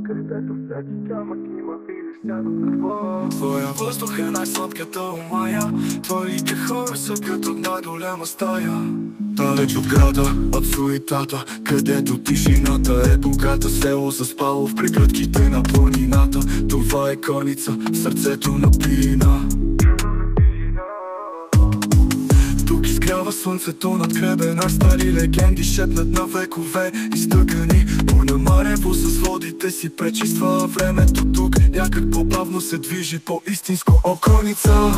където всеки камък има или всяко дърво. Твоя въздух е най-сладката омая, твоите хора са като една голяма стая. Далеч от града, от суетата, където тишината е богата. Село заспало в прегръдките на планината. Това е конница в сърцето на пина. Тук изгрява слънцето над гребена, стари легенди шепнат на векове изтъкани. Понамарево с водите си пречиства времето тук. Някак по-бавно се движи по истинско околница.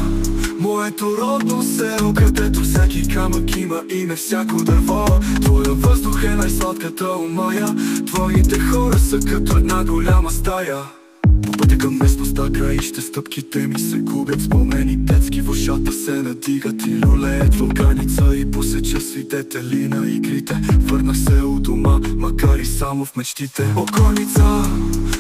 Моето родно село, където всеки камък има име, всяко дърво. Твоя въздух е най-сладката омая, твоите хора са като една голяма стая. По пътя към местността краище стъпките ми се губят. Спомени детски в ушата се надигат и люлеят вулканица. И посеча свидетели на игрите. Върнах се у дома, макар и само в мечтите. Околница,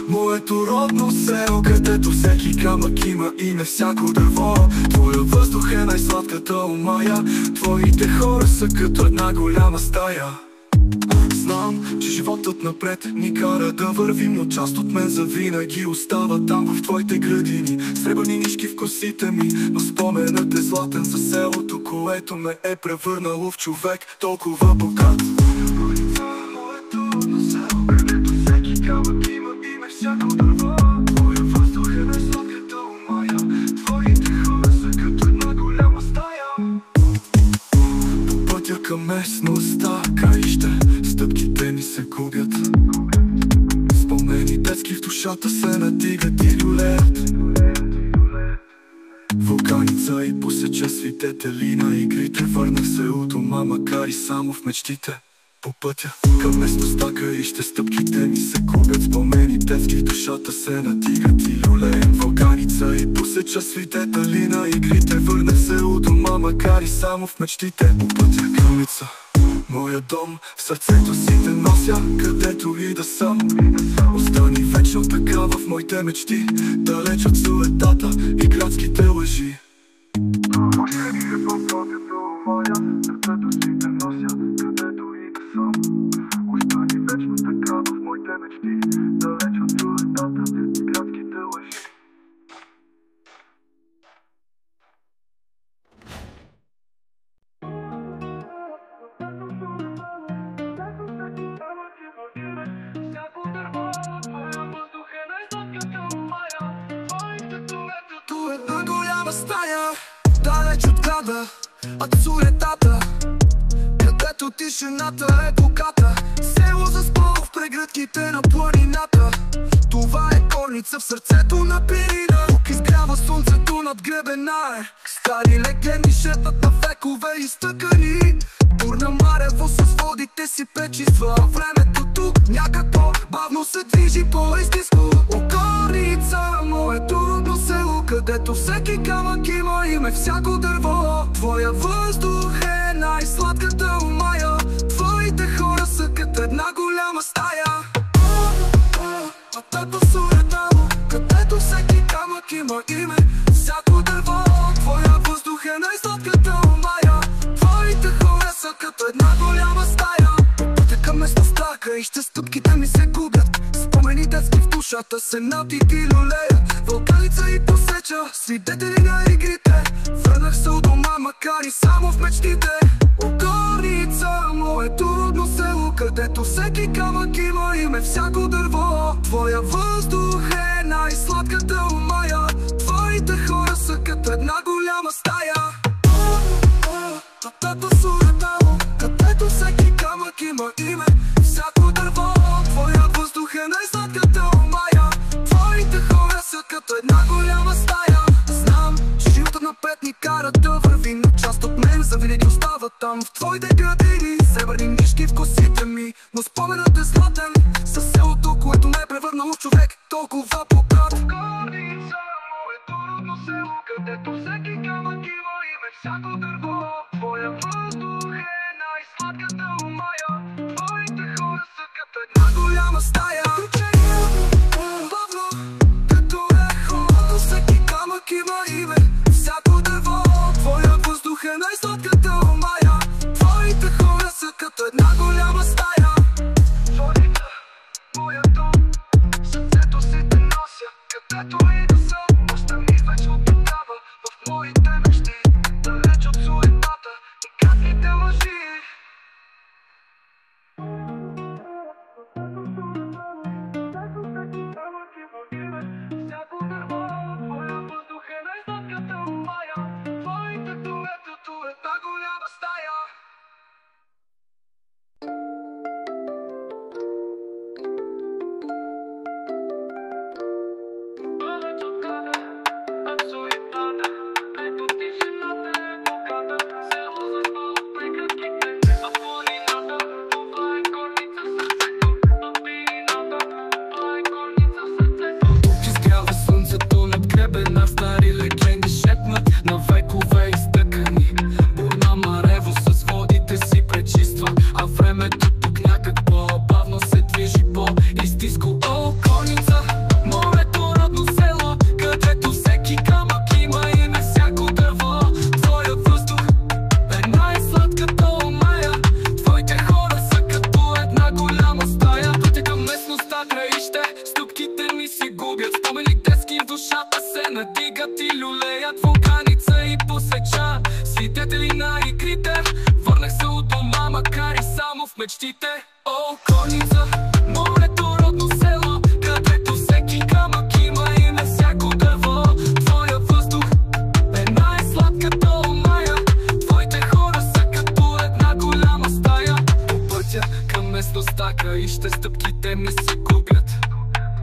моето родно село, където всеки камък има име, всяко дърво. Твоя въздух е най-сладката омая, твоите хора са като една голяма стая. Знам, че животът напред ни кара да вървим, но част от мен завинаги остава там в твоите градини. Сребърни нишки в косите ми, но споменът е златен за селото, което ме е превърнало в човек толкова богат. Моето родно село, където всеки камък има име, всяко дърво. Твоя въздух е най-сладката омая, твоите хора са като една голяма стая. По пътя към местността краище стъпките ми се губят. Спомени детски в душата се надигат и люлеят. Вулканица и посеча свидетели на игрите. Върнах се у дома, макар и само в мечтите. По пътя към местността краище стъпките ми се губят. Спомени детски в душата се надигат и люлеят. Вулканица и посеча свидетели на игрите. Върнах се у дома, макар и само в мечтите. По пътя граница, моя дом, в сърцето си те нося, където и да съм. Остани вечно така в моите мечти, далеч от суетата и градските лъжи. Остани в сърцето моя, сърцето си те нося, където и да съм. Остани вечно така в моите мечти, далеч от суетата и градските лъжи. Стая, далеч от града, от суетата, където тишината е богата. Село заспало в прегръдките на планината. Това е конница в сърцето на пирина. Тук изгрява слънцето над гребена. Стари легенди шепнат на векове изтъкани. Бурна марево с водите си пречиства времето тук. Някак по-бавно се движи по истинско околница. Моето родно село, където всеки камък има име, всяко дърво. Твоя въздух е най-сладката омая, твоите хора са като една голяма стая. Пътето суетало, където всеки камък има име, всяко дърво. Твоя въздух е най-сладката омая, твоите хора са като една голяма стая. Пътя към местността краище стъпките ми се губят. Спомени детски в душата се надигат и люлеят. Вулканица и посеча свидетели на игрите. Върнах се у дома, макар и само в мечтите. Околница, моето родно село, където всеки камък има име, всяко дърво. Твоя въздух е най-сладката омая, твоите хора са като една голяма стая. Пътето суетало, където всеки камък има име, всяко дърво. Твоя въздух е най-сладката омая, твоите хора са като една голяма стая. Знам, че животът напред ни кара да вървим, но част от мен завинаги остава там в твоите градини. Сребърни нишки в косите ми, но споменът е златен. Със селото, което ме е превърнало в човек толкова богат. Околница, моето родно село, където всеки камък има име, всяко дърво. Твоя въздух е най-сладката омая, твоите хора са като една голяма стая. Бавно, като ехо, до всеки камък има име, всяко дърво. Твоя въздух е най-сладката омая, твоите хора са като една голяма стая. Твоята, моя Околица, моето родно село, където всеки камък има име, всяко дърво. Твоя въздух е най-сладката омая. Твоите хора са като една голяма стая. По пътя към местността краище стъпките ми се губят.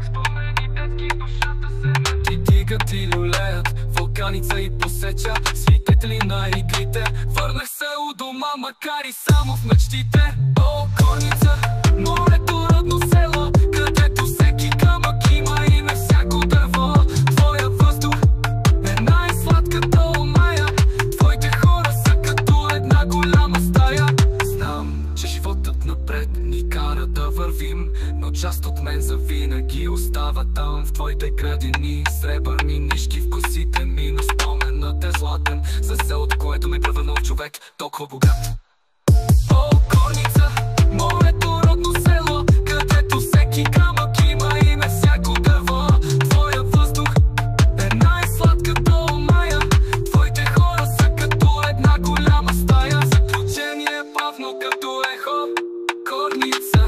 Спомени детски, душата се ти дигат и люлеят. Вулканица и посеча, свидетели на игрите. Върнах се у дома, макар и само в мечтите. О, Корница, моето родно село, където всеки камък има име, всяко дърво. Твоя въздух е най-сладката омая. Твоите хора са като една голяма стая. Знам, че животът напред ни кара да вървим, но част от мен завинаги остава там в твоите градини. Сребърни нишки в косите ми, но споменът е златен за селото, което ме превърна в човек толкова богат. О, Корница, моето родно село, където всеки камък има име, всяко дърво. Твоя въздух е най-сладката омая. Твоите хора са като една голяма стая. Заключение бавно като ехо. Корница,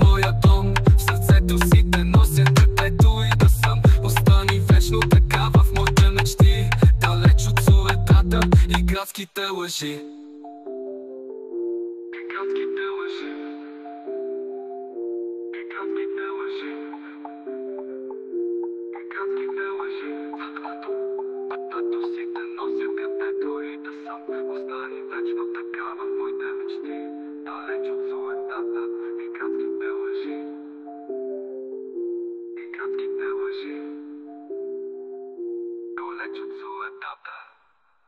моя дом, в сърцето си те нося, където и да съм. Остани вечно такава в моите мечти, далеч от суетата и градските лъжи. Градските лъжи. Градските лъжи. Градските лъжи. Където си те нося, където и да съм. Остани вечно такава в моите мечти, далеч от суетата и градските лъжи. И градските лъжи. Далеч от суетата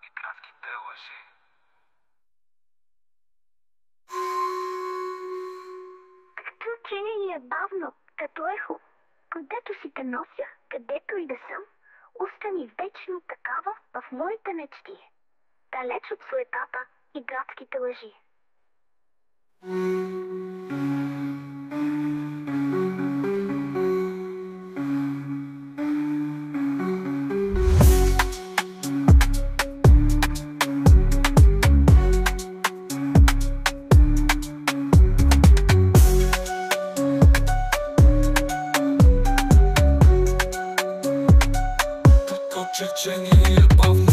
и градските лъжи. Заключение бавно, като ехо. Където си те нося, където и да съм, остани вечно такава в моите мечти, далеч от суетата и градските лъжи. Черчение бавно.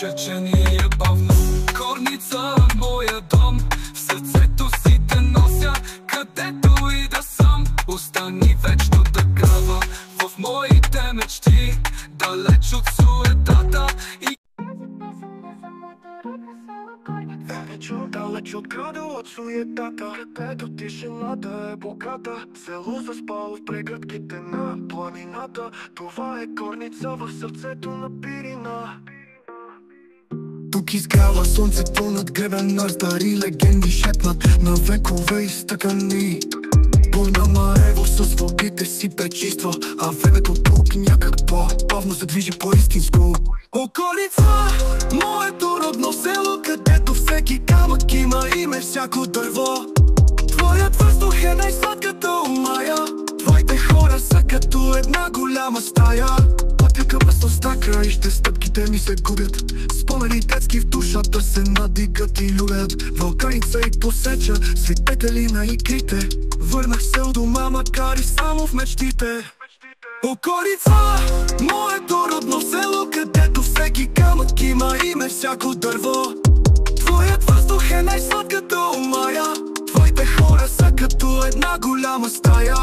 Черчение бавно. Корница, моя дом, в сърцето си те нося, където и да съм. Остани вечно такава в моите мечти, далеч от суетата и далеч от града, от суетата, където тишината е богата. Село заспало в прегръдките на планината. Това е Корница в сърцето на Пирина. Тук изгрява слънцето над гребен на стари легенди, шепнат на векове изтъкани. Бурна марево с вълките си пречиства, а времето тук някак по-бавно се движи по-истинско. Околица, моето родно село, където всеки камък има име, всяко дърво. Твоят въздух е най-сладката омая. Твоите хора са като една голяма стая. Пътя към местността краище стъпките ми се губят. Спомени детски в душата се надигат и люлеят. Вулканица и посеча, свидетели на игрите. Върнах се у дома, макар и само в мечтите. Околица, моето родно село, където всеки камък има име, всяко дърво. Твоят въздух е най-сладката омая. Твоите хора са като една голяма стая.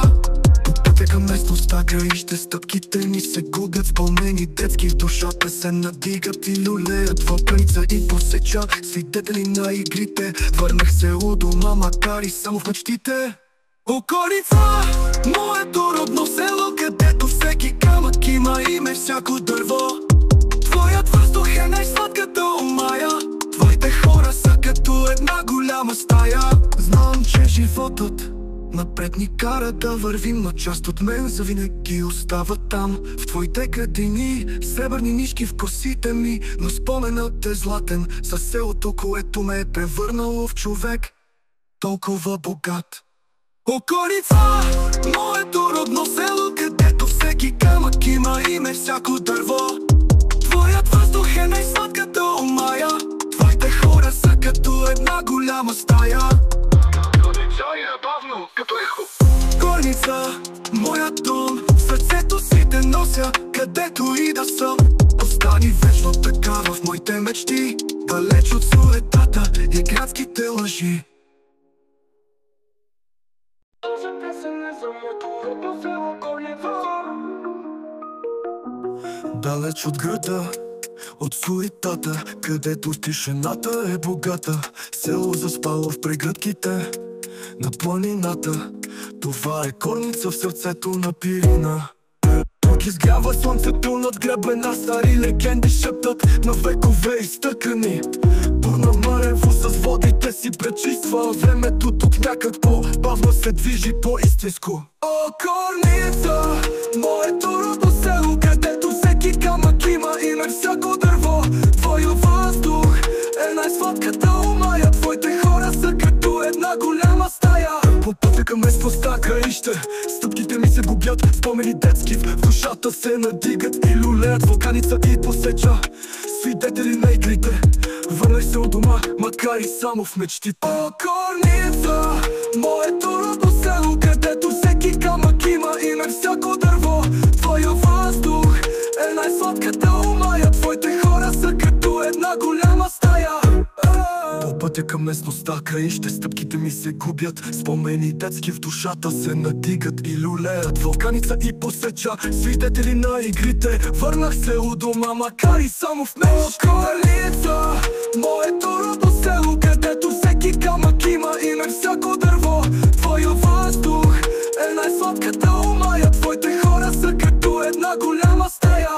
По пътя към местността краище стъпките ни се губят. Спомени детски в душата се надигат и люлеят. Вулканица и посеча, свидетели на игрите. Върнах се у дома, макар и само в мечтите. Околица, моето родно село, където всеки камък има име, всяко дърво. Твоят въздух е най-сладката омая. Твоите хора са като една голяма стая. Знам, че животът напред ни кара да вървим, но част от мен завинаги остава там в твоите градини. Сребърни нишки в косите ми, но споменът е златен за селото, което ме е превърнало в човек толкова богат. Околица, моето родно село, където всеки камък има име, всяко дърво. Твоят въздух въздух е най-сладката омая. Твоите хора са като една голяма стая. Пролетяя бавно, като ехо. Горница, моят дом, в сърцето си те нося, където и да съм. Остани вечно така в моите мечти, далеч от суетата и градските лъжи. Този песен е за моето родно село Горница. Далеч от града, от суетата, където тишината е богата. Село заспало в прегръдките на планината. Това е Горница в сърцето на Пирина. Тук изгрява слънцето над гребена, стари легенди шептат на векове изтъкани. Бурна марево с водите си пречиства времето, тук някак по-бавно се движи по-истинско. О, Горница, моето родно село, където всеки камък има име, всяко дърво. Твоя въздух е най-сладката омая. Твоите хора са като една голяма стая. По пътя към местността краище, стъпките ми се губят, спомени детски в душата се надигат и люлеят вулканица и посеча. Свидетели на игрите, върнах се от дома, макар и само в мечтите. О, Горница, моето родно село, където всеки камък има име, всяко дърво. Твоя въздух е най-сладката омая. Твоите хора са като една голяма стая. По пътя към местността краище, стъпките ми се губят, спомени детски в душата се надигат и люлеят вулканица и посеча. Свидетели на игрите, върнах се у дома, макар и само в мечти. О, Горница, моето родно село, където всеки камък има име, всяко дърво. Твоя въздух е най-сладката омая. Твоите хора са като една голяма стая.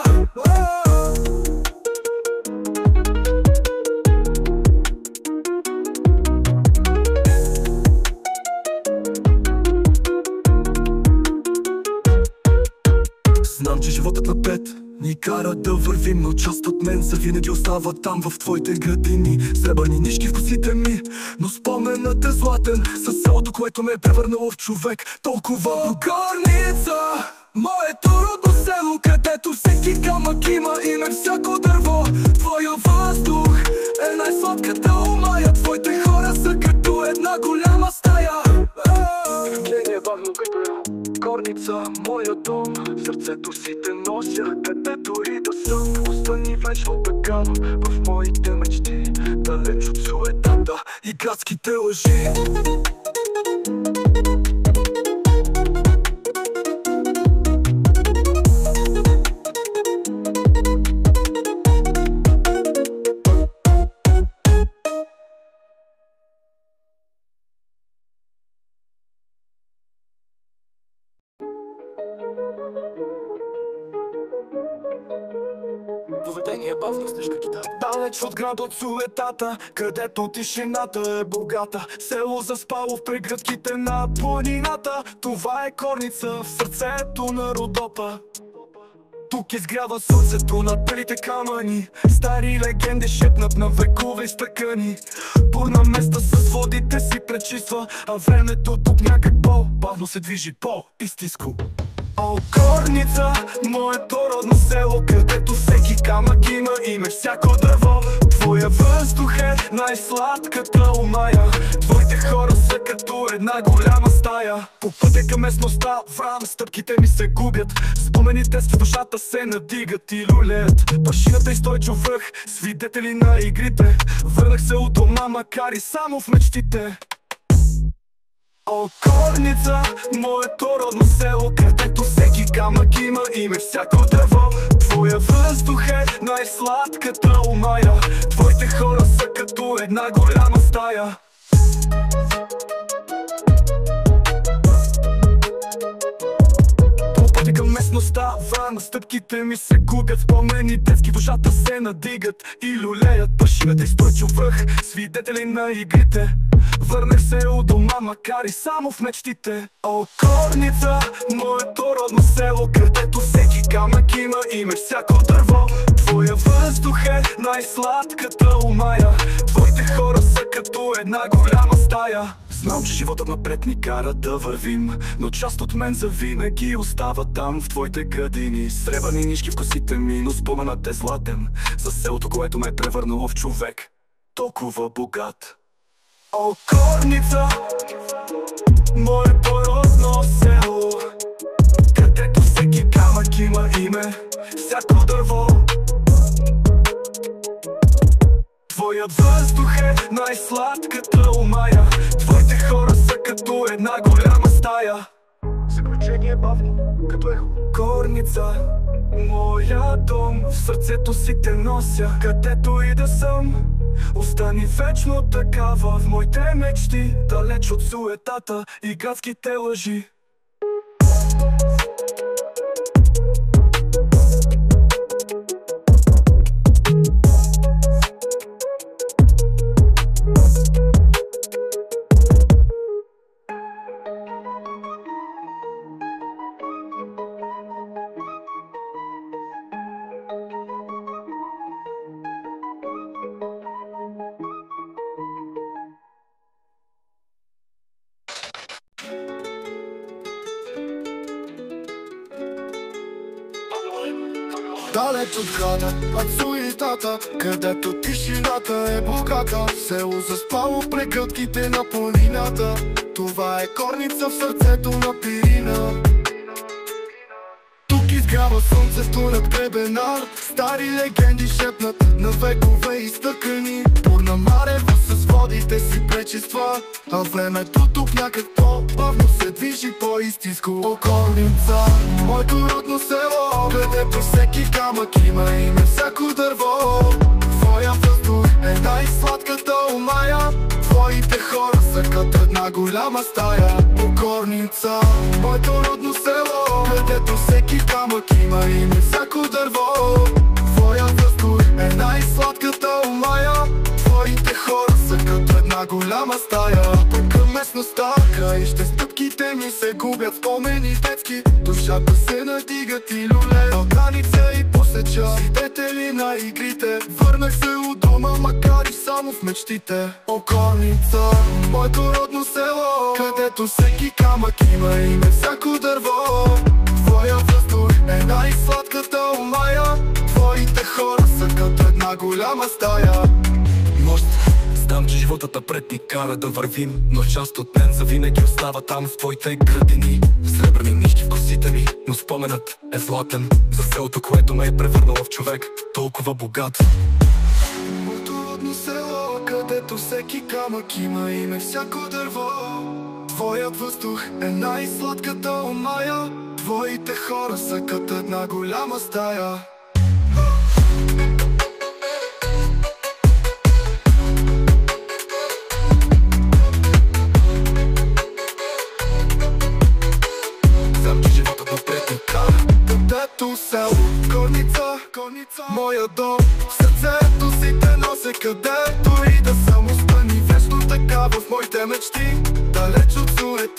Знам, че животът напред ни кара да вървим, но част от мен завинаги остава там в твоите градини. Сребърни нишки в косите ми, но споменът е златен. Със селото, което ме е превърнало в човек, толкова. О, Горница, моето родно село, където всеки камък има име, всяко дърво. Твоя въздух е най-сладката омая. Твоите хора са като една голяма стая. Движение бавно, като ехо. Горница, моя дом, в сърцето си те нося, където и да съм. Остани вечно така в моите мечти, далеч от суетата и градските лъжи. Поведение бавно, снежка китара. Далеч от град, от суетата, където тишината е богата. Село заспало в прегръдките на планината. Това е Горница в сърцето на Родопа. Тук изгрява слънцето над белите камъни. Стари легенди шепнат на векове изтъкани. Бурна места с водите си пречиства, а времето тук някак по-бавно се движи по-истинско. О, Горница, моето родно село, където всеки камък има име, всяко дърво. Твоя въздух е най-сладката омая. Твоите хора са като една голяма стая. По пътя към местността врам, стъпките ми се губят, спомените с душата се надигат и люлеят. Машината и стойчо връх, свидетели на игрите. Върнах се от дома, макар и само в мечтите. О, Горница, моето родно село, където всеки камък има име, всяко дърво. Твоя въздух е най-сладката омая. Твоите хора са като една голяма стая. По пътя към местността врана, стъпките ми се губят, спомени детски, душата се надигат и люлеят. Пашината източил връх, свидетели на игрите. Върнах се у дома, макар и само в мечтите. О, Горница, моето родно село, където всеки камък има име, всяко дърво. Твоя въздух е най-сладката омая. Твоите хора са като една голяма стая. Знам, че животът напред ни кара да вървим, но част от мен завинаги остава там в твоите градини. Сребърни нишки в косите ми, но споменът е златен за селото, което ме е превърнало в човек толкова богат. О, Корница, моето родно село, където всеки камък има име, всяко дърво. Твоят въздух е най-сладката омая, твоите хора са като една голяма стая. Заключение бавно, като ехо. Корница, моя дом, в сърцето си те нося, където и да съм. Остани вечно такава в моите мечти, далеч от суетата и градските лъжи. Далеч от града, от суетата, където тишината е богата. Село заспало при гъдките на планината. Това е Корница в сърцето на Пирина. Тук изгрява слънцето над гребена. Стари легенди шепнат на векове изтъкани. Бурна марево с водите си пречиства, а времето тук някак по-бавно се движи по-истинско. О, Корница, моето родно село, където всеки камък има име, всяко дърво. Твоя въздух е най-сладката омая, твоите хора са като една голяма стая. О, Корница, моето родно село, където всеки камък има име, всяко дърво. Твоя въздух е най-сладката омая, твоите хора са като една голяма стая. Към местността, краище стъпките ми се губят спомени детски. Душата се надигат и люле от граница и посеча свидетели на игрите. Върнах се от дома, макар и само в мечтите. О, Корница, моето родно село, където всеки камък има име, всяко дърво. Твоя въздух е най-сладката омая, твоите хора са като една голяма стая. Знам, че животът напред ни кара да вървим, но част от мен завинаги остава там в твоите градини. Сребърни нишки в косите ми, но споменът е златен за селото, което ме е превърнало в човек толкова богат. Моето родно село, където всеки камък има име, всяко дърво. Твоят въздух е най-сладката омая, твоите хора са като една голяма стая. Където село, Корница, моя дом, в сърцето си те нося, където и да съм. Остани вечно така в моите мечти, далеч от сует